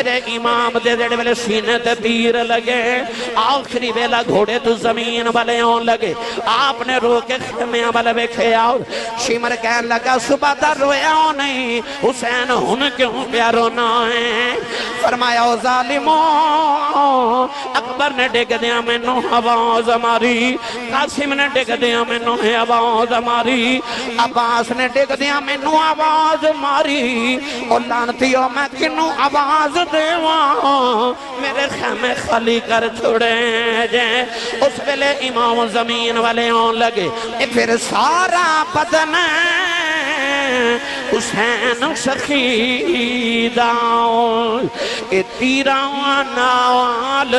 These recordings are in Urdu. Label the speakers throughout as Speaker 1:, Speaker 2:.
Speaker 1: میرے امام دے جڑے ویلے سینے تے تیر لگے آخری ویلا گھوڑے تو زمین والے ہون لگے آپ نے رو کے خیمیاں والے ویکھے آؤ شمر کہن لگا صبح دا رویا ہو نہیں حسین ہن کیوں پیا رونا ہے فرمایا او ظالموں اکبر نے ڈگ دیا میں نو آواز ماری قاسم نے ڈگ دیا میں نو آواز ماری عباس نے ڈگ دیا میں نو آواز ماری اور لانتیوں میں کنو آواز دیواں میرے خیمے خالی کر چھوڑے جائیں اس ویلے امام زمین والے ہون لگے پھر سارا بدن حسین سخیداؤں تیران نال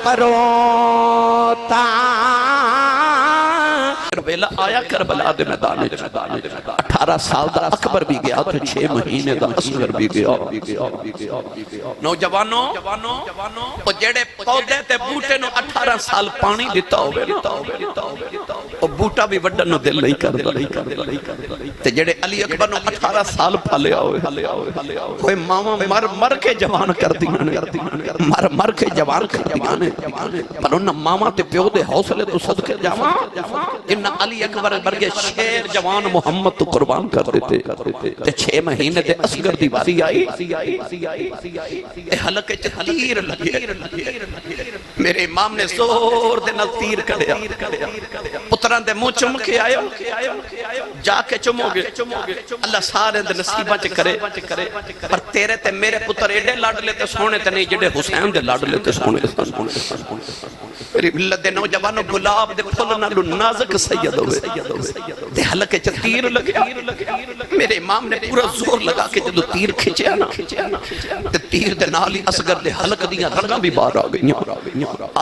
Speaker 1: پروتا کربلا آیا کربلا دے میدان 18 سال دا اکبر بھی گیا تو 6 مہینے دا اصغر بھی گیا نوجوانوں او جڑے پودے تے بوٹے نو 18 سال پانی دیتا ہوئے او بوٹا بھی وڈن نو دل نہیں کر تے جڑے علی اکبر نو 18 سال پھالیا ہوئے کوئی ماما مر کے جوان کر دیاں مر کے جوان کر دیاں پر انہاں ماما تے پیو دے حوصلے تو صدقے جوان جنہ علی اکبر برگے شیر جوان محمد تو قربان کر دیتے تے 6 مہینے دے اصغر دی باری آئی اے حلقے چ تیر لگے میرے امام نے زور دے نال تیر کڑیا پتران دے منہ چم کے آئے جا کے چمو گے اللہ سارے دے نصیبہ چ کرے پر تیرے تے میرے پتر ایڈے لاڈ لیتے سونے تے نہیں جڑے حسین دے لاڈ لیتے سونے میری ملت دے نوجوانوں گلاب دے پھل نالو نازک سید ہوئے تے حلقے چ تیر لگیا میرے امام نے پورا زور لگا کے جدو تیر کھچیا نا تے تیر دے نالی اصغر دے حلق دیاں رگاں بھی باہر آ گئیاں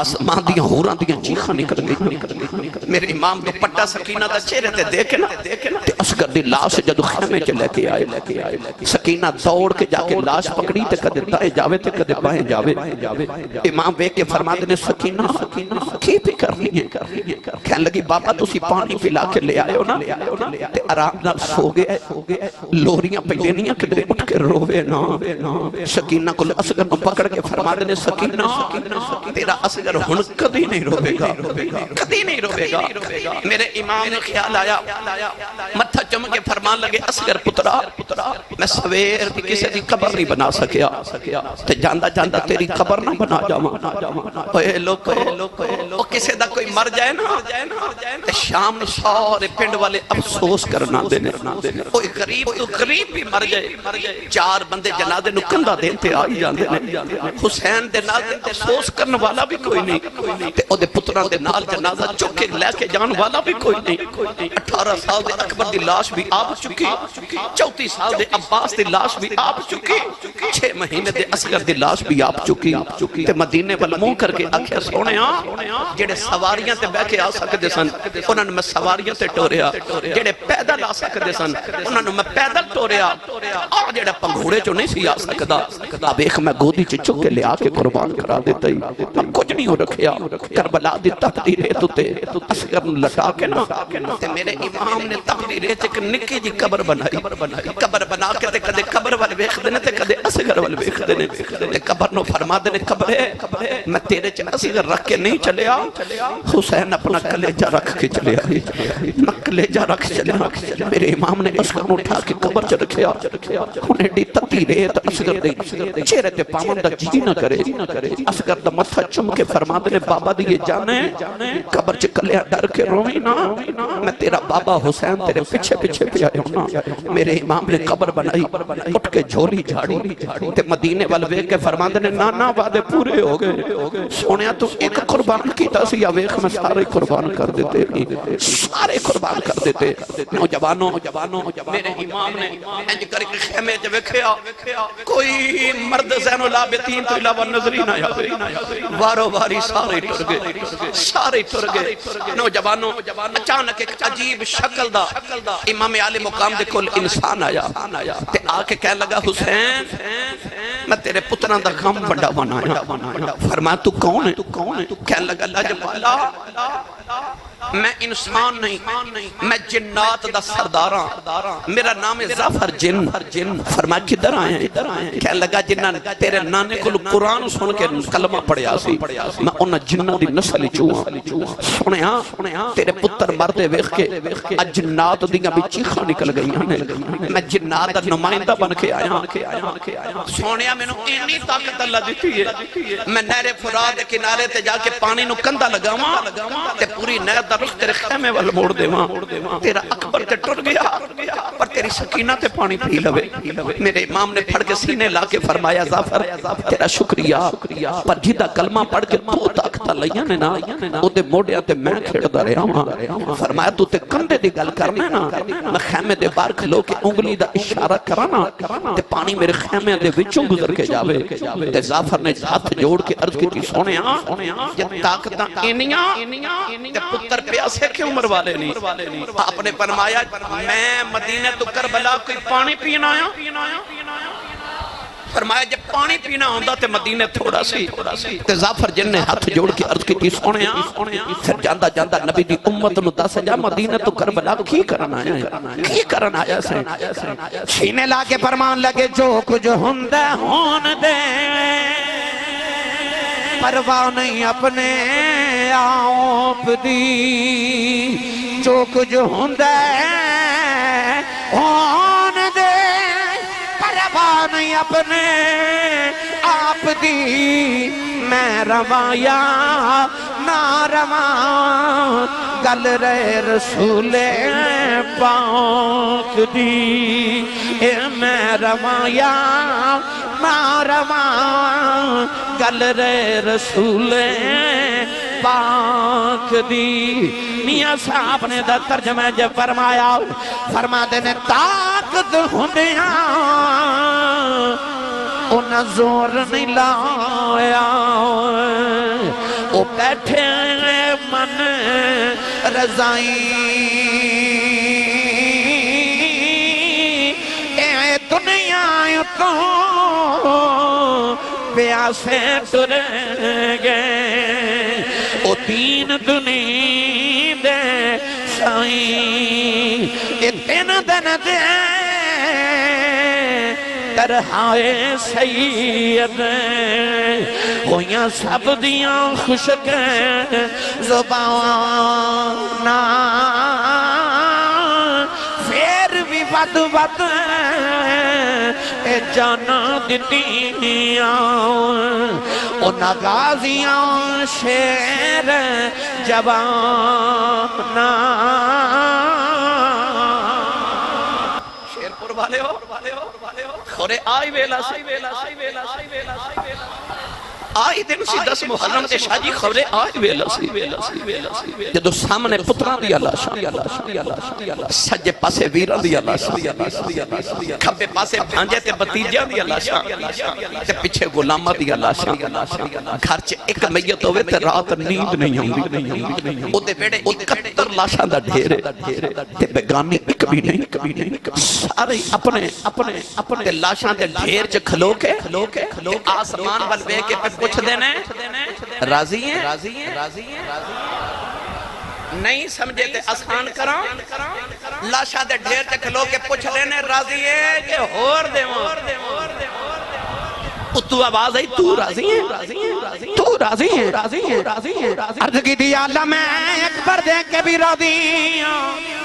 Speaker 1: آسمان دیاں ہوراں دیاں چیخاں نکل گئی میرے امام دو پٹا سکینہ دا چہرے تے دیکھے نا تے اصغر دی لاش جدو خیمے چ لے کے آئے سکینہ دوڑ کے جا کے لاش پکڑی تے کدے دائیں جاوے تے کدے بائیں جاوے امام بے کے فرما دینے سکینہ کی بھی کرنی ہے کہنے لگی بابا تسی پانی پلا کے لے آئے ہو نا تے آرام نال سو گئے لوریاں پہلے نہیں کدے اٹھ کے روے نا سکینہ کو اصغر نو پکڑ کے فرما دینے سکینہ تیرا اصغر ہن کدی نہیں روے گا میرے امام نے خیال آیا متھا چم کے فرمان لگے اصغر پترا میں سویر دی کسی دی قبر نہیں بنا سکیا تے جاندہ تیری قبر نہ بنا جاواں اے لوگ کسی دا کوئی مر جائے نا تے شام نو سارے پنڈ والے افسوس کرنا دینے کوئی غریب تو غریب بھی مر جائے 4 بندے جنازے نو کندھا دیتے آئی جاندے حسین دے نال افسوس کرنے والا بھی کوئی نہیں تے او دے پتراں دے نال جنازہ چک کے لے کے جان والا بھی کوئی نہیں 18 سال دے اکبر دی لاش بھی آپ چکی 34 سال دے عباس دی لاش بھی آپ چکی 6 مہینے دے اصغر دی لاش بھی آپ چکی تے مدینے وال منہ کر کے آکھیا سونے جڑے سواریاں تے بہ کے آ سکدے سن انہاں نوں میں سواریاں تے ٹوریا جڑے پیدل آ سکدے سن انہاں نوں میں پیدل ٹوریا آ جڑا پنگھوڑے چوں نہیں سی آ سکدا اب ایک میں گودی چ چک کے لے آ کے قربان کرا دیتا ہی اب کچھ نہیں ہو رکھیا کربلا دی تقدیر تو تے اصغر نوں لٹا کے نا تے میرے امام نے تقدیر تے نکی جی قبر بنائی قبر بنا کے تے کدے قبر ول ویکھدے نے تے کدے اصغر ول ویکھدے نے تے قبر نو فرما دے نے قبر میں تیرے چ اصغر رکھ کے نہیں چلیا حسین اپنا کلیجہ رکھ کے چلیا کلیجہ رکھ چلیا میرے امام نے اصغر نو اٹھا کے قبر چ رکھیا انہیں ڈی تتی ریت اصغر دے چہرے تے پاون دا جی نہ کرے اصغر دا متھا چم کے فرما دے بابا دی جانے قبر چ کلیا ڈر کے روئی نا میں تیرا بابا حسین تیرے پیچھے پہ آیا ہوں میرے امام نے قبر بنائی اٹھ کے جھولی جھاڑی تے مدینے وال ویکھ کے فرما دے نا وعدے پورے ہو گئے سونیا تو ایک قربان کیتا سی یا ویکھ میں سارے قربان کر دیتے سارے قربان کر دیتے نوجوانوں میرے امام نے انج کر کے خیمے تے ویکھیا کوئی مرد زین العابدین تو علاوہ نظر ہی نہ آیا وارو واری سارے ٹر گئے نوجوانوں اچانک ایک عجیب شکل دا امام عالی مقام دے کول انسان آیا تے آ کے کہنے لگا حسین میں تیرے پتراں دا غم بڑا بنایا فرمایا تو کون ہے کہنے لگا اللہ جب میں انسان نہیں میں جنات دا سرداراں میرا نام ہے ظفر جن فرمایا کدھر آئے ہیں کہنے لگا جنہ تیرے نانے کو قرآن سن کے کلمہ پڑھیا سی میں انہاں جنہ دی نسل چوہاں سنیا تیرے پتر مردے ویخ کے جنات دیاں بھی چیخاں نکل گئی میں جنات دا نمائندہ بن کے آیا سونیا میں نے اینی طاقت اللہ دیتی ہے میں نہر فرات کے کنارے تے جا کے پانی نو کندہ لگاواں تے پوری نہر دا رخ تیرے خیمے وال موڑ دیواں تیرا اکبر تے ٹر گیا پر تیری سکینہ تے پانی پی لوے میرے امام نے پڑھ کے سینے لا کے فرمایا ظفر تیرا شکریہ پر جیدہ کلمہ پڑھ کے تو طاقت لیا نے نا او دے موڑیا تے میں کھیڑ دا رہا ہوں فرمایا تو تے کندے دی گل کرنا نا میں خیمے دے بار کھلو کے انگلی دا اشارہ کرانا تے پانی میرے خیمے دے وچوں گزر کے جاوے تے ظفر نے ہاتھ جوڑ کے عرض کی سونیا یہ طاقتاں اینیاں تے پتر پیاسے کیوں مروالے نہیں آپ نے فرمایا میں مدینہ تو کربلا کوئی پانی پینا آیا فرمایا جب پانی پینا ہوندہ تے مدینہ تھوڑا سی تے ظفر جن نے ہاتھ جوڑ کے عرض کی سونیا پھر جاندہ نبی دی امت نو دس جا مدینہ تو کربلا کی کرن آیا سے سینے لا کے فرمان لگے جو کچھ ہوندہ ہون دے پرواہ نہیں اپنے آپ دی جو کچھ ہوندہ ہون دے پرواہ نہیں اپنے آپ دی میں رواں یا نہ رواں گل رہے رسول پاک دی میں رواں یا نہ رواں گل رہے رسول پاک دی میاں صاحب نے دا ترجمہ جب فرمایا فرما دینے طاقت ہوندیاں انہاں زور نہیں لایا او بیٹھے من رضائی اے دنیا تو پیاسے ٹر گئے او تین دنی دے سائیں اے تین دن دے ترہائے سید ہویاں سب دیاں خوشک زبانہ پھر بھی ود اے جانا دتیاں انہاں غازیاں شیر جوانہ شیر پر والے ہو خورے آئی ویلا آئی دن سی 10 محرم تے شاہ جی خورے آئی ویلا سی جدو سامنے پتران دیا لاشا سجے پاسے ویران دیا لاشا کھبے پاسے بھانجے تے بتیجیاں دیا لاشا تے پچھے غلامہ دیا لاشا گھر چے ایک میت ہوئے تے رات نیند نہیں ہوندی او دے بیڑے 71 لاشاں دا ڈھیرے تے بیگانی ایک بھی نہیں سارے اپنے لاشاں دے ڈھیر چے کھلو کے آسمان والوے کے پہ پوچھ دینے راضی ہیں نہیں سمجھے تے آسان کرام لاشاں دے ڈھیر تے کھلو کے پوچھ دینے راضی ہے کہ ہور دے تو آواز آئی تو راضی ہیں تو راضی ہیں عرض کی دیا اللہ میں اکبر دیکھ کے بھی راضی ہوں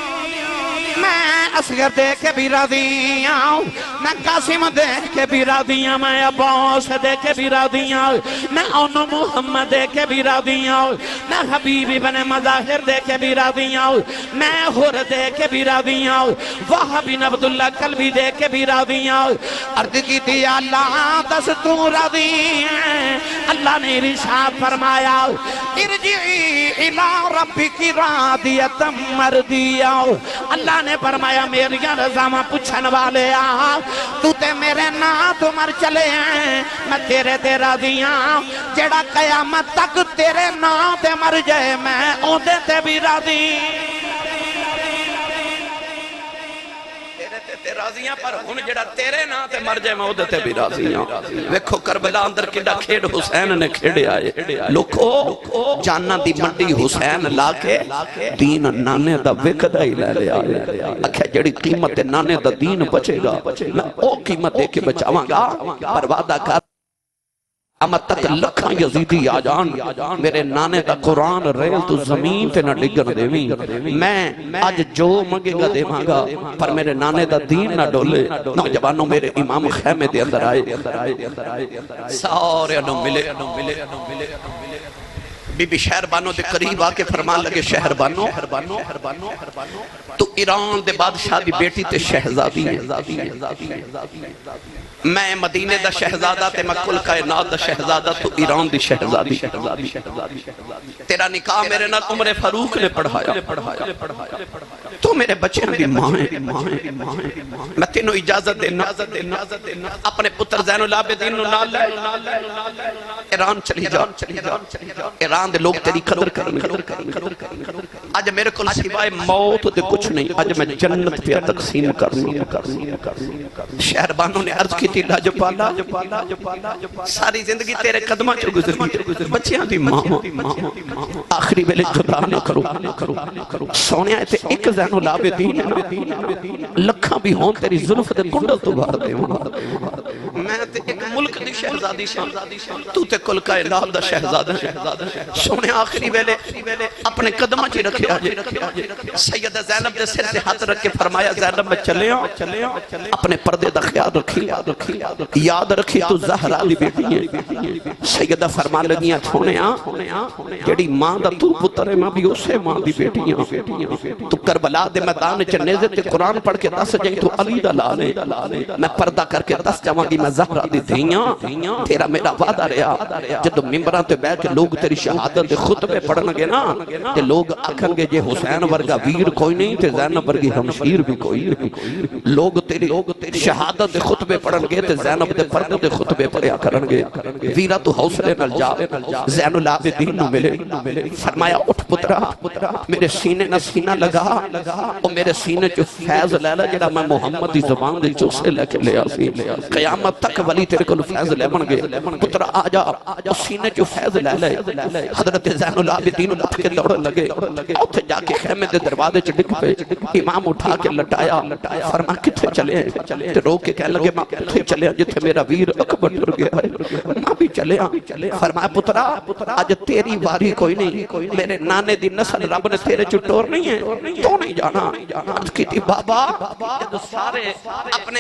Speaker 1: میں اصغر دیکھ کے بھی راضی ہوں میں قاسم دیکھ کے بھی راضی ہوں میں عباس دیکھ کے بھی راضی ہوں میں اونو محمد دیکھ کے بھی راضی ہوں میں حبیب ابن مظاہر دیکھ کے بھی راضی ہوں میں حر دیکھ کے بھی راضی ہوں وہب بن عبداللہ قلبی دیکھ کے بھی راضی ہوں عرض کی تھی اللہ دس تو راضی ہیں اللہ نے ارشاد فرمایا ارجعی الی ربک راضیۃ مرضیہ اللہ نے فرمایا میری رضا پوچھن والے تو تے میرے نا تو مر چلے ہیں میں تیرے تے راضی ہوں جڑا قیامت تک تیرے نا تے مر جائے میں اوندے تے بھی راضی راضی ہاں پر ہن جڑا تیرے نا تے مر جائے میں اودے تے بھی راضی ہاں ویکھو کربلا اندر کڈا کھیڈ حسین نے کھیڈیا ہے لوکو جاناں دی منڈی حسین لا کے دین نانے دا وکدا ہی لے لیا اکھے جڑی قیمت نانے دا دین بچے گا میں او قیمت دے کے بچاواں گا پر وعدہ کر اما تک لکھاں یزیدی آ جان میرے نانے دا قرآن ریل تو زمین تے نہ ڈگن دیویں میں آج جو منگے گا دے مانگا پر میرے نانے دا دین نہ ڈولے نوجوانوں میرے امام خیمے دے اندر آئے سارے انہوں ملے بی بی شہربانوں دے قریب آکے فرمان لگے شہربانوں تو ایران دے بادشاہ دی بیٹی تے شہزادی ہے میں مدینے دا شہزادہ تے میں کل کائنات دا شہزادہ تو ایران دی شہزادی تیرا نکاح میرے نال عمر فاروق نے پڑھایا تو میرے بچے دی ماں ہے میں تینوں اجازت دینا اپنے پتر زین العابدین نال لے ایران چلی جا ایران دے لوگ تیری قدر کریں آج میرے کل سوائے موت دے کچھ نہیں آج میں جنت پہ تقسیم کرنی شہربانوں نے عرض کی تھی لاجپالا ساری زندگی تیرے قدمہ چو گزری بچیاں دی ماں آخری ویلے جدا نہ کرو سونیا تے ایک زین العابدین لکھاں بھی ہون تیری ظلف دے کنڈل تو بھار دے میں تے ایک ملک دی شہزادی تو تے کل کائنات دا شہزادہ سونے آخری ویلے اپنے قدمہ چی رکھے آجے سیدہ زینب دے سر سے ہاتھ رکھ کے فرمایا زینب میں چلے ہوں اپنے پردے دا خیال رکھی یاد رکھی تو زہرہ دی بیٹی ہے سیدہ فرما لگیاں چھوڑیاں جیڑی ماں دا تو پتر ہے ماں بھی اسے ماں دی بیٹیاں تو کربلا دے میدان چنیزے تے قرآن پڑھ کے دس جائیں تو علی دا لانے میں پردہ کر کے دس جاواں گی میں زہرہ دی دھیاں تیرا میرا وعدہ رہا جدو ممبران تے بیٹھ کے لوگ تیری شہادت دے خطبے پڑھن گے نا تے لوگ آکھن گے جے حسین ورگا ویر کوئی نہیں تے زینب ورگی ہمشیر بھی کوئی نہیں لوگ تیری شہادت دے خطبے پڑھن گے تے زینب دے پردے دے خطبے پڑھیا کرن گے ویرہ تو حوصلے نل جا زین العابدین نو ملے فرمایا اٹھ پترا میرے سینے نہ سینہ لگا اور میرے سینے جو فیض لے لے جڑا میں محمد دی زبان دے چوسے لے کے لے آسی قیامت تک ولی تیرے کو فیض لے بن گے پترا آجا سینے جو فیض لے لے حضرت زین العابدین اٹھ کے دوڑ لگے اتھے جا کے خیمے دے دروازے چڑک پہ امام اٹھا کے لٹایا فرما کتھے چلے تے رو کے کہہ لگے ماں کتھے چلے جتھے میرا ویر اکبر ٹر گیا ہے ماں بھی چلے فرمایا پترا آج تیری واری کوئی نہیں میرے نانے دی نسل رب نے تیرے چٹور نہیں ہے تو نہیں جانا عرض کی تھی بابا جب سارے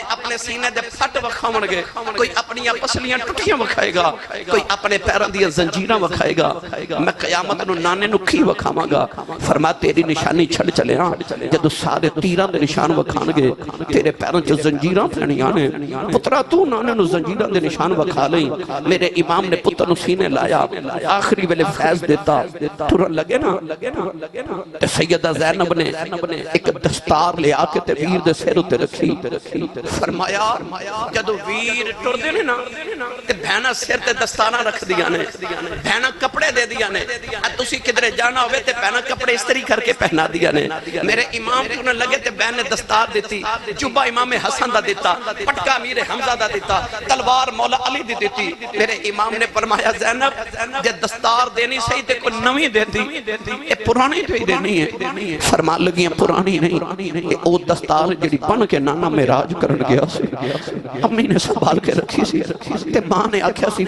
Speaker 1: اپنے سینے دے پھٹ وکھاون گے کوئی اپنی پسلیاں ٹوٹیاں وکھائے گا کوئی اپنے پیروں دی زنجیراں وکھائے گا میں قیامت نو نانے نو کی وکھاواں گا فرما تیری نشانی چھڑ چلے ہاں جدو سارے تیراں دے نشان وکھان گے تیرے پیروں چ زنجیراں پھڑنیاں نے پترا تو نانے نو زنجیراں دے نشان وکھا لئی میرے امام نے پتر نو سینے لایا آخری ویلے فیض دیتا ٹرن لگے نا تے سیدہ زینب نے ایک دستار لے آ کے تے ویر دے سر تے رکھی فرمایا جدو ویر ٹر دے نا تے بہنا سر تے دستاراں رکھ دیا نے بہنا کپڑے دے دیا نے تسی کدھر جانا ہوئے تے بہنا کپڑے استری کر کے پہنا دیا نے میرے امام ٹرن لگے تے بہن نے دستار دیتی جبہ امام حسن دا دیتا پٹکا امیر حمزہ دا دیتا تلوار مولا علی دی دیتی میرے امام نے فرمایا زینب جے دستار دینی صحیح تے کوئی نویں دیتی اے پرانی تو ہی دینی ہے فرما لگیاں پرانی نہیں او دستار جڑی بن کے نانا معراج کرن گیا سی امی نے سنبھال کے رکھی سی تے ماں نے آکھیا سی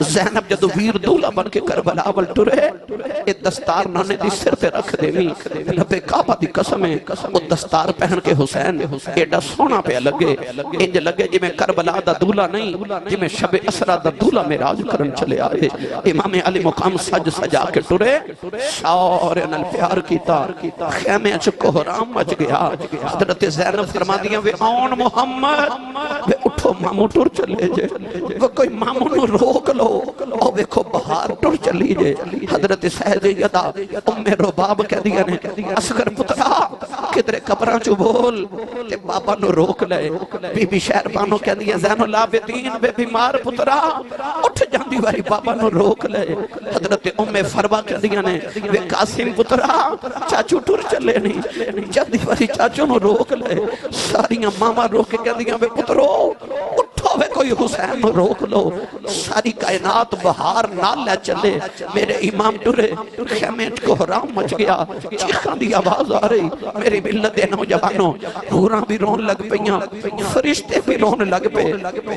Speaker 1: زینب جدو ویر دولا بن کے کربلا ول ٹرے اے دستار نانے دی سر تے رکھ دیویں رب کعبہ دی قسم ہے او دستار پہن کے حسین ایڈا سونا پہ لگے انج لگے جی میں کربلا دا دولا نہیں جی میں شب اسرا دا دولا معراج کرن چلے آئے امام علی مقام سج سجا کے ٹرے سارے نال پیار کیتا خیمے چ کوہرام مچ گیا حضرت زینب فرما دیا وے آن محمد وے اٹھو مامو ٹر چلے جے وہ کوئی مامو نو روک لو او ویکھو بہار ٹر ٹر چلی جے حضرت سیدہ ام رباب کہہ دیا نے اصغر پترا کدھر قبراں چو بول تے بابا نو روک لے بی بی شہربانو کہہ دیا زین العابدین بے بیمار پترا اٹھ جاندی واری بابا نو روک لے حضرت ام فروا کہہ دیا نے بے قاسم پترا چاچو ٹر چلے نہیں جاندی واری چاچو نو روک لے ساریاں ماما روک کے کہہ دیا بے پترو اٹھو بے کوئی حسین نو روک لو ساری کائنات بہار نال لے چلے میرے امام ٹرے خیمت کو حرام مچ گیا چیخاں دی آواز آ رہی میری ملت نوجوانوں حوراں بھی رون لگ پئیاں فرشتے بھی رون لگ پے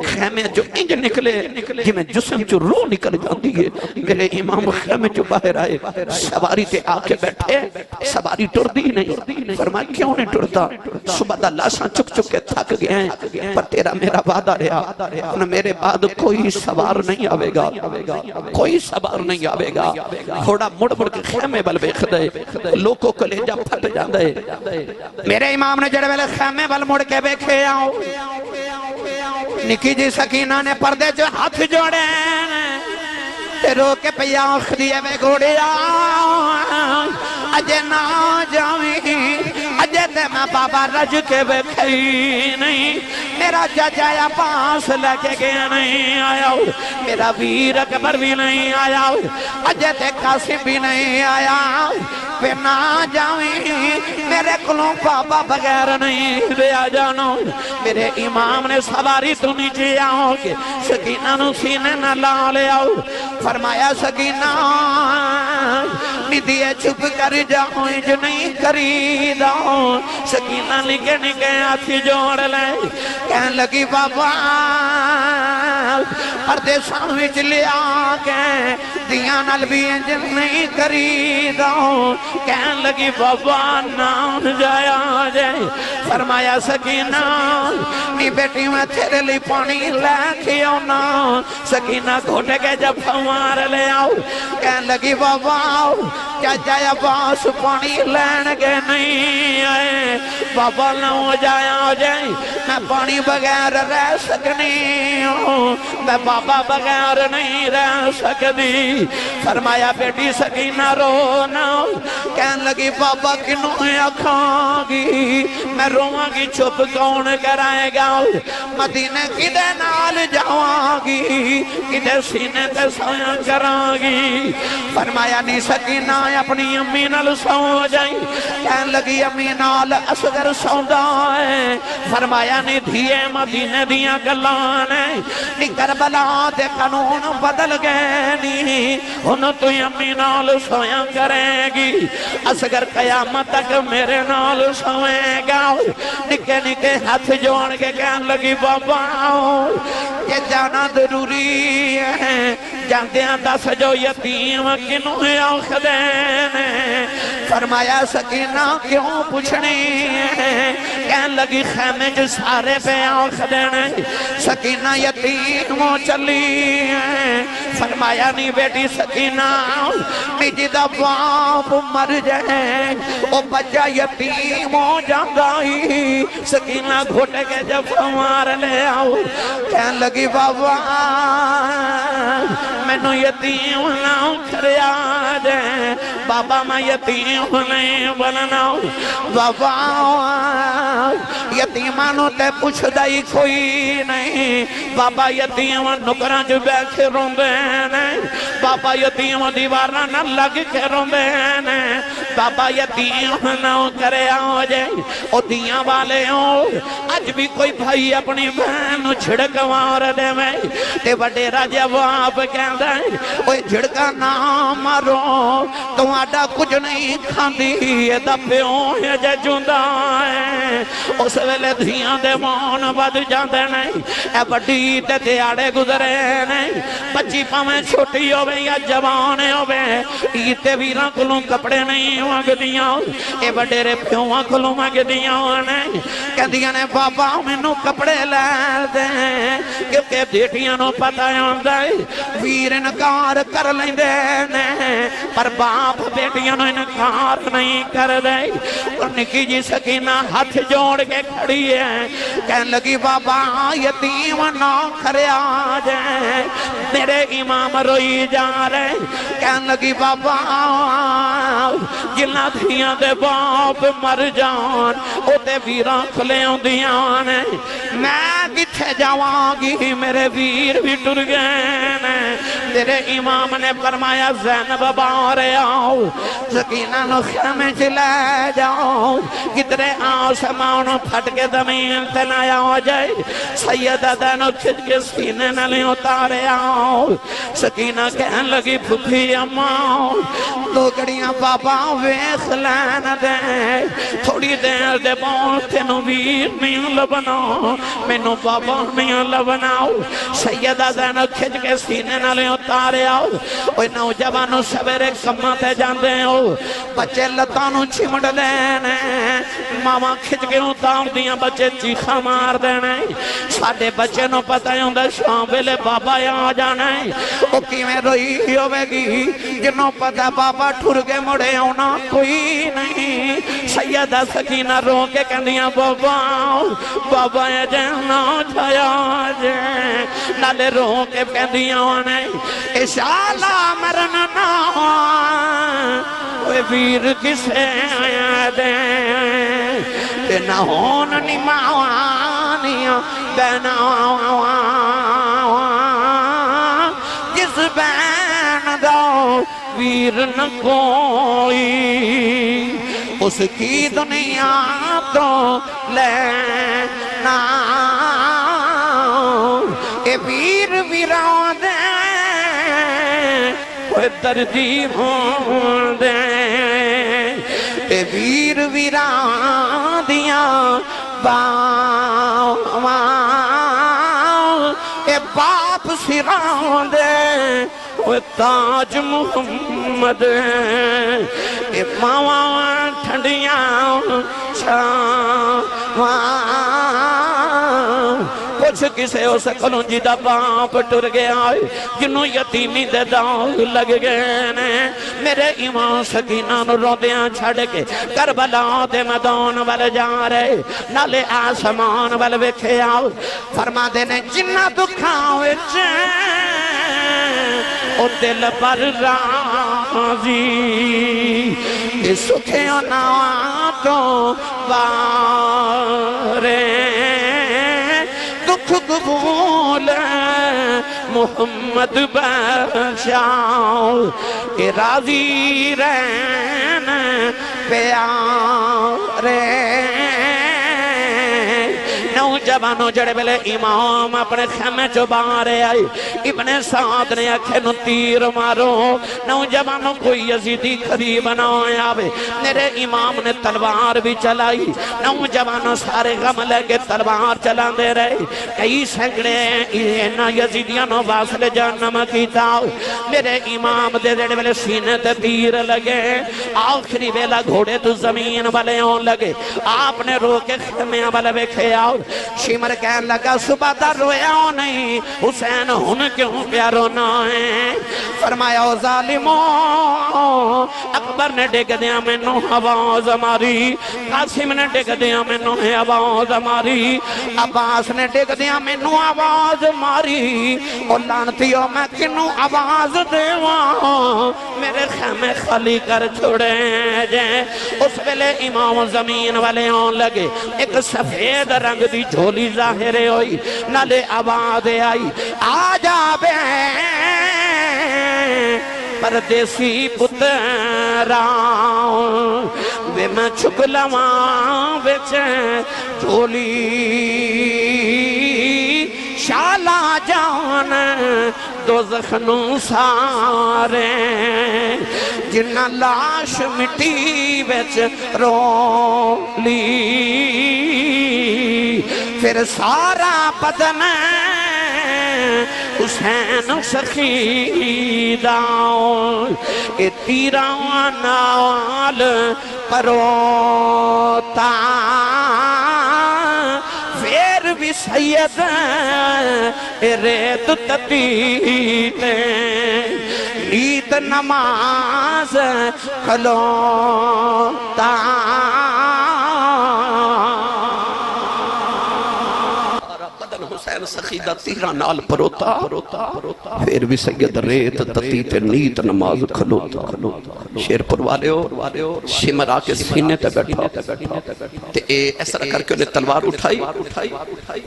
Speaker 1: خیمے جو انج نکلے جی میں جسم جو روح نکل جاندی ہے میرے امام خیمے جو باہر آئے سواری تے آ کے بیٹھے سواری ٹر دی نہیں فرمایا کیوں نہیں ٹرتا صبح دا لاشاں چک چک کے تھک گئے ہیں پر تیرا میرا وعدہ رہا میرے بعد کوئی سوار نہیں آوے گا کوئی سوار نہیں آوے گا گھوڑا مڑ مڑ کے خیمے بل بیخ دے لوگوں کلیجہ پھٹ جا دے میرے امام نے جڑے ویلے خیمے بل مڑ کے بیکھے آؤ نکی جی سکینہ نے پردے جو ہاتھ جوڑے تے رو کے پیاخ دیئے بے گھوڑے اجے نہ جاویں اجے تے میں بابا رج کے بیکھئی نہیں میرا جایا پاس لگے گیا نہیں آیا میرا ویر اکبر بھی نہیں آیا اجے تے قاسم بھی نہیں آیا پہ نہ جاویں میرے کلوں بابا بغیر نہیں دیا جانو میرے امام نے سواری تو نیچے آؤ کہ سکینہ نو سینے نہ لا لے آؤ فرمایا سکینہ ندیے چھپ کر جاؤں جو نہیں کریدا سکینہ نکے نکے آتھی جوڑ لے کہنے لگی بابا پردے ساموچ لیا کے دیاں نال بھی انجل نہیں کریدا کہنے لگی بابا نام جایا جائے فرمایا سکینہ نی بیٹی میں تیرے لی پانی لے کے آنا سکینہ گھوٹے کے جب فوار لے آؤ کہنے لگی بابا کیا جایا باس پانی لین کے نہیں آئے بابا نہ جایا جائے میں پانی بغیر رہ سکنی ہوں میں بابا بغیر نہیں رہ سکتی فرمایا بیٹی سکینہ رونا کہنے لگی بابا کنوں اکھاں گی میں رواں گی چھپ کون کرائے گا مدینے کدے نال جاواں گی کدے سینے تے سویاں کراں گی فرمایا نہیں سکینہ اپنی امی نال سو جائیں کہنے لگی امی نال اصغر سودا ہے فرمایا نہیں دھیے مدینے دیاں گلانے نی کربلا دے قانون بدل گئے نہیں انہوں تو امی نال سویاں کرے گی اصغر قیامت تک میرے نال سوئے گا نکے نکے ہاتھ جوڑ کے کہنے لگی بابا یہ جانا ضروری ہے جاندیاں دس جو یتیم کنوں آخ دینے فرمایا سکینہ کیوں پوچھنی ہے کہنے لگی خیمے جو سارے پہ آخ دینے سکینہ یتیموں چلی ہے فرمایا نہیں بیٹی سکینہ میجی دا باپ مر جائے او بچہ یتیم ہو جاندائی سکینہ گھوٹے کے جب ہمارے لے آؤ کہنے لگی بابا میں نو یتیم نہ کریا جائے بابا میں یتیم نہیں بننا بابا یتیمانوں تے پوچھ دائی کوئی نہیں بابا یتیم نکران جو بیٹھے روندے ہیں بابا یتیم دیوارہ نہ لگ کے روندے ہیں بابا یتیم نہ کرے آؤ جائے او دیاں والے ہوں آج بھی کوئی بھائی اپنی بہن جھڑکوار دے میں تے بڑے راجہ باپ کہندہ ہے اوہ جھڑکا نہ مارو تو آڈا کچھ نہیں کھاندی یہ دبیوں یہ جے جوندہ ہے اس ویلے دھیاں دے مون بد جاندے نہیں اے بڑی تے دیاڑے گزرے نہیں بچی پاویں چھوٹی ہوئے یا جوانے ہوئے ایتے ویران کلوں کپڑے نہیں مانگ دیاں اے بڑے رے پیوہاں کلوں مانگ دیاں نہیں کہہ دیاں نے بابا میں نو کپڑے لے دیں کیونکہ بیٹیاں نو پتہ ہوندہ ہے ویر انکار کر لیں دے پر باپ بیٹیاں نو انکار نہیں کر دے اور نکی جی سکینہ ہاتھ جوڑ کے کھڑی ہے کہنے لگی بابا یتیم نہ کرے آجیں میرے امام روئی جا رہے کہن لگی بابا جنہ دھیاں دے باپ مر جان او تے ویران کھلے ہوں دیاں نے میں کتھے جاواں گی میرے ویر بھی ٹر گئے نے میرے امام نے فرمایا زینب بارے آؤ سکینہ نو خیمے چلے جاؤ کدرے آسمان پھٹ کے زمین تے نہ آ جائے سیدہ دینو کھچ کے سینے نہ لے اتارے آؤ سکینہ کہن لگی پھپھی اماں دو گڑیاں بابا ویخ لین دے تھوڑی دیر دے بول تینو ویر نہیں لبنا مینو بابا نہیں لبنا سیدہ دینو کھچ کے سینے نہ لے اتارے آؤ اوہ نوجوانو سویرے کمہ تے جاندے ہو بچے لتانو چمڑ لینے ماما کھچ کے اتار دیاں بچے چیخا مار دینے ساڑھے بچے نو پتہ ہوں دے شام ویلے بابا آ جانے او کیویں روئی ہوئے گی جنہوں پتہ بابا ٹھر کے مڑے ہونا کوئی نہیں سیدہ سکینہ رو کے کہنیاں بابا بابا جانا جایا جے نالے رو کے کہنیاں آنے اشالہ مرنا نا اوہ ویر کسے آیا دے تے نہ ہون نماوانیاں بینا جس بین دو ویر نہ کوئی اس کی دنیا تو لینا اے ویر ویران دے کوئی دردی ہون دے اے ویر ویران دیاں باواں اے باپ سران دے وہ تاج محمد اے ماواں ٹھنڈیاں چھاواں کچھ کسے ہو سکلوں جیدہ باپ ٹر گیا جنہوں یتیمی دے داغ لگ گئے نے میرے امام سکینہ نو رو دیاں چھڑ کے کربلا دے میدان وال جا رہے نالے آسمان وال وکھے آؤ فرما دینے جنہ دکھاوے او دل پر راضی کہ سکھیوں نواتوں بارے دکھ قبول محمد بشاؤ کہ راضی رہن پیارے نوجوانوں جڑے بلے امام اپنے خیمے چو بارے آئی ابن سعد نے اکھے نو تیر مارو نوجوانوں کوئی یزیدی قریب نہ آوے میرے امام نے تلوار بھی چلائی نوجوانوں سارے غم لگے تلوار چلا دے رہے کئی سنگڑے اینا یزیدیاں نو واصل جہنم کی تاؤ میرے امام دے دے بلے سینے تے تیر لگے آخری بیلا گھوڑے تو زمین والے ہون لگے آپ نے رو کے خیمے والے بیکھے آؤ شمر کہن لگا صبح در رویا ہو نہیں حسین ہن کیوں کیا رونا ہے فرمایا او ظالموں اکبر نے ڈگ دیا میں نو آواز ماری قاسم نے ڈگ دیا میں نو آواز ماری عباس نے ڈگ دیا میں نو آواز ماری او لانتیوں میں کنو آواز دیواں میرے خیمے خالی کر چھوڑے جائیں اس ویلے امام زمین والے آن لگے ایک سفید رنگ دی جھولی ظاہرے ہوئی نالے آواز آئی آجا بے پردیسی پتراؤں وے میں چھک لواں وچے جھولی شالا جان دو زخنوں سارے جنہ لاش مٹی وچ رو لی پھر سارا بدن حسین شہیداؤں اے تیراں نال پروتا پھر بھی سید اے ریت تتیتے نیت نماز کھلوتا حسین حسین سخی دا تیرہ نال پروتا پھر بھی سید ریت تتی تے نیت نماز کھلوتا شیر پر والیو شمر آکے سینے تے بیٹھا تے اس طرح کر کے انہیں تلوار اٹھائی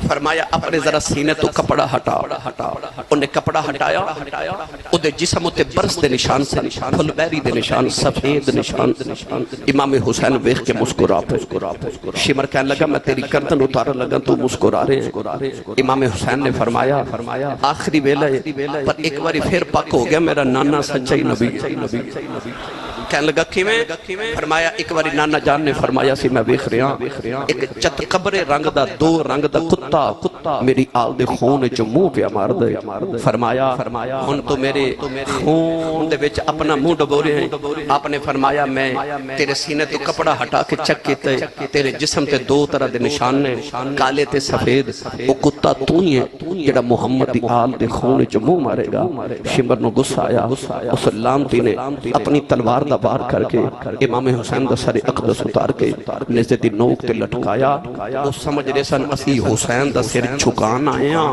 Speaker 1: فرمایا اپنے ذرا سینے تو کپڑا ہٹا انہیں کپڑا ہٹایا ادھے جسم تے برس دے نشان سے پھل بیری دے نشان سفید نشان امام حسین ویخ کے مسکرا شمر کہنے لگا میں تیری گردن اتارا لگا تو مسکرا رہے ہیں امام حسین نے فرمایا آخری ویلہ پر ایک باری پھر پک ہو گیا میرا نانا سچائی نبی کہنے لگا کیویں فرمایا ایک باری نانا جان نے فرمایا سی میں ویخ رہا ایک چت قبر رنگ دا دو رنگ دا کتا میری آل دے خون جو منہ پہ مار دے فرمایا ہن تو میرے خون دے وچ اپنا منہ ڈبو رہے ہیں آپ نے فرمایا میں تیرے سینے تو کپڑا ہٹا کے چک کے تیرے جسم تے دو طرح دے نشان نے کالے تے سفید وہ کتا تو ہی ہے جڑا محمد دی آل دے خون جو منہ مارے گا شمر نو غصہ آیا اس لامتی نے اپنی تلوار دا بار کر کے امام حسین دا سر اقدس اتار کے نیزے دی نوک تے لٹکایا وہ سمجھ رہے سن اسی حسین دا سر چھکان آیا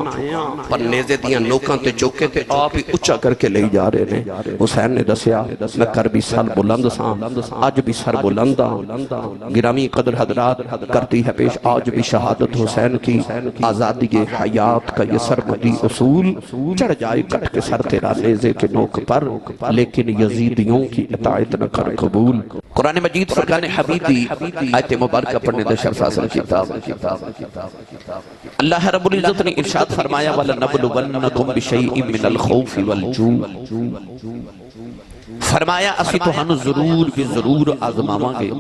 Speaker 1: پر نیزے دیاں نوکاں تے چوکے تے آپ ہی اچھا کر کے لے جا رہے ہیں حسین نے دسیا میں کر بھی سر بلند ساں آج بھی سر بلندہ گرامی قدر حضرات کرتی ہے پیش آج بھی شہادت حسین کی آزادی حیات کا یہ سرمدی اصول چڑھ جائے کٹ کے سر تیرا نیزے کے نوک پر لیکن یزیدیوں کی اطاعت نہ کر قبول قرآن مجید فرقان حمیدی آیت مبارکہ پڑھنے دے شرف حاصل کتاب اللہ رب العزت نے ارشاد فرمایا وَلَنَبْلُوَنَّكُمْ بِشَيْءٍ مِّنَ الْخَوْفِ وَالْجُوعِ فرمایا اسی تو ہنو ضرور آزماواں گے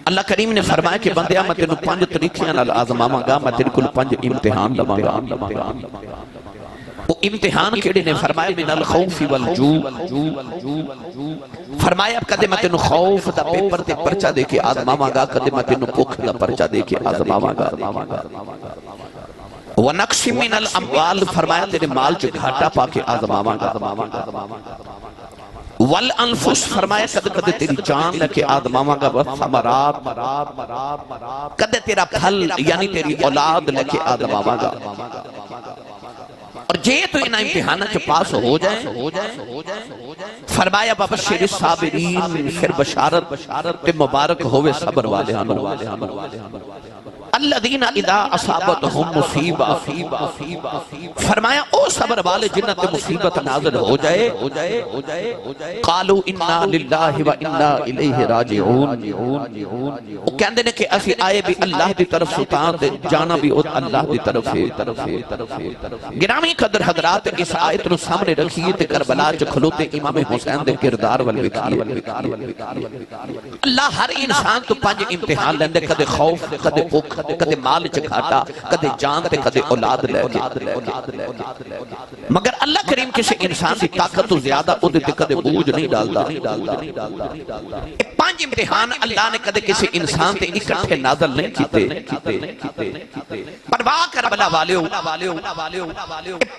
Speaker 1: اللہ کریم نے فرمایا کہ بندیا میں تینوں 5 طریقیاں نال آزماواں گا میں تیرے کل 5 امتحان لواں گا وہ امتحان کیڑے نے فرمایا من الخوف والجوع فرمایا اب کدے میں تینوں خوف دا پیپر تے پرچہ دے کے آزماواں گا کدے میں تینوں بھوک دا پرچہ دے کے آزماواں گا وَنَقْسِ مِنَ الْأَمْوَالِ فرمایا تیرے مال چ گھاٹا پا کے آزماواں گا والانفس فرمایا کدے تیری جان لے کے آزماواں گا والثمرات کدے تیرا پھل یعنی تیری اولاد لے کے آزماواں گا اور جے تو انہا امتحانہ چ پاس ہو جائے فرمایا ببشر الصابرین پھر بشارت تے مبارک ہوئے صبر والے الذین اذا اصابتہم مصیبہ فرمایا او صبر والے جنہ تے مصیبت نازل ہو جائے قالوا انا للہ و انا الیہ راجعون وہ کہندے نے کہ اسی آئے بھی اللہ دی طرف سلطان دے جانا بھی اللہ دی طرف ہے گرامی قدر حضرات اس آیت نو سامنے رکھیے تے کربلا چ کھلوتے امام حسین دے کردار ول وکھیے اللہ ہر انسان تو 5 امتحان لیندے کدے خوف کدے بھوک کدے مال چ گھاٹا کدے جان تے کدے اولاد لے کے مگر اللہ کریم کسی انسان دی طاقت تو زیادہ او تے کدے بوجھ نہیں ڈالدا 5 امتحان اللہ نے کدے کسی انسان تے اکٹھے نازل نہیں کیتے پرواہ کربلا والیو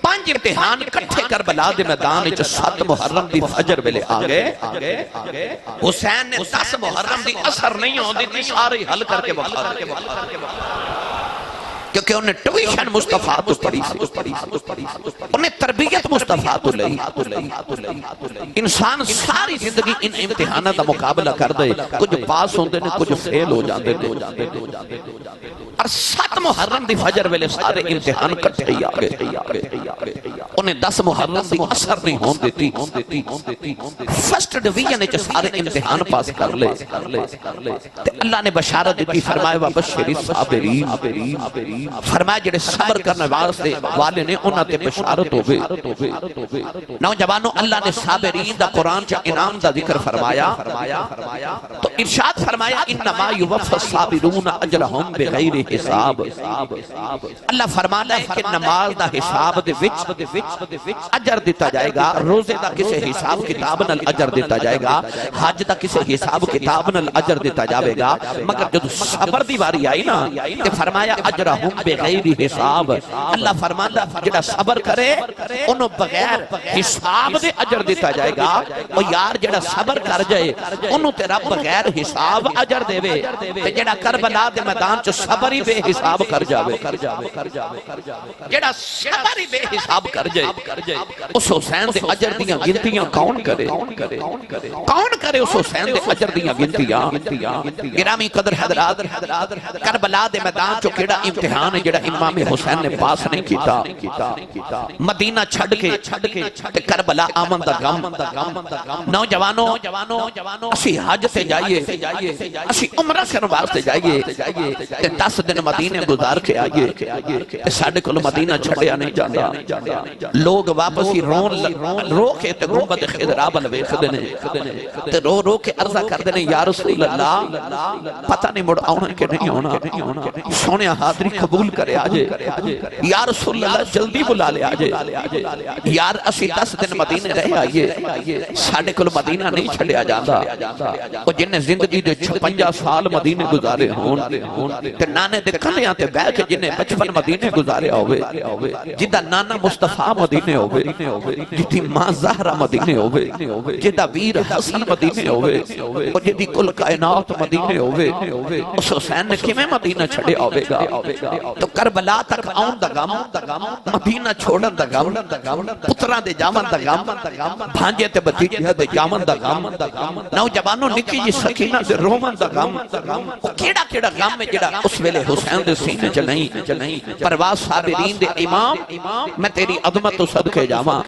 Speaker 1: 5 امتحان اکٹھے کربلا دے میدان وچ 7 محرم دی فجر ویلے آ گئے حسین نے 10 محرم دی اثر نہیں ہوندی تے سارے حل کر کے بخار کیونکہ انہیں ٹویشن مصطفیٰ تو پڑھی انہیں تربیت مصطفیٰ تو لئی انسان ساری زندگی ان امتحانات کا مقابلہ کر دے کچھ پاس ہوندے نے کچھ فیل ہو جاندے اور 7 محرم دی فجر ویلے سارے امتحان کٹھے ہی آگے انہیں 10 محرم دی اثر نہیں ہون دیتی فرسٹ ڈویژن چ سارے امتحان پاس کر لے تے اللہ نے بشارت دیتی فرمایا وبشر الصابرین فرمایا جڑے صبر کرنے والے نے انہاں تے بشارت ہوے نوجوانوں اللہ نے صابرین دا قرآن چ انعام دا ذکر فرمایا تو ارشاد فرمایا انما یوفى الصابرون اجرهم بغیر حساب اللہ فرماتا ہے کہ نماز دا حساب دے وچ اجر دیتا جائے گا روزے دا کسے حساب کتاب نال اجر دیتا جائے گا حج دا کسے حساب کتاب نال اجر دیتا جائے گا مگر جب صبر دی واری آئی نا تے فرمایا اجرہم بغیر حساب اللہ فرماتا جڑا صبر کرے انہوں بغیر حساب دے اجر دیتا جائے گا اور یار جڑا صبر کر جائے انہوں تے رب بغیر حساب اجر دے وے تے جڑا کربلا دے میدان چ صبر صبر ہی بے حساب کر جاوے جڑا صبر ہی بے حساب کر جائے اس حسین دے اجر دیاں گنتیاں کون کرے اس حسین دے اجر دیاں گنتیاں گرامی قدر حضرات کربلا دے میدان چو کیڑا امتحان ہے جڑا امام حسین نے پاس نہیں کیتا مدینہ چھڑ کے تے کربلا آمن دا غم نوجوانوں اسی حج سے جائیے اسی عمرہ سے واسطے جائیے تے 10 دن مدینے گزار کے آئیے تے ساڈے کول مدینہ چھڑیا نہیں جاندا لوگ واپس ہی رو کے تے گنبد خضرا بل ویکھدے نے تے رو کے عرض کردے نے یا رسول اللہ پتہ نہیں مڑ آونا کہ نہیں آونا سونیا حاضری قبول کرے آجے یا رسول اللہ جلدی بلا لے آجے یار اسی 10 دن مدینے رہے آئیے ساڑھے کل مدینہ نہیں چھڑیا جاندہ اور جنہیں زندگی دے 56 سال مدینے گزارے ہون تے نانے دے کھلیاں تے بیٹھ جنہیں 55 مدینے گزارے ہوئے جدہ نانا مصطفیٰ مدینے ہوئے جدی ماں زہرہ مدینے ہوئے جدہ ویر حسن مدینے ہوئے اور جدی کل کائنات مدینے ہوئے اس حسین نے کمیں مدینہ چھڑے ہوئے گا تو کربلا تک آن دا غم مدینہ چھوڑن دا غم پتران دے جامن دا غم بھانجے تے بتیجے دے جامن دا غم نوجوانوں نکی جی سکینہ دے رومن دا غم کیڑا غم میں جڑا اس ویلے حسین دے سینے چلائیں پرواز صابرین دے امام میں تیری عظمت و صدقے جاواں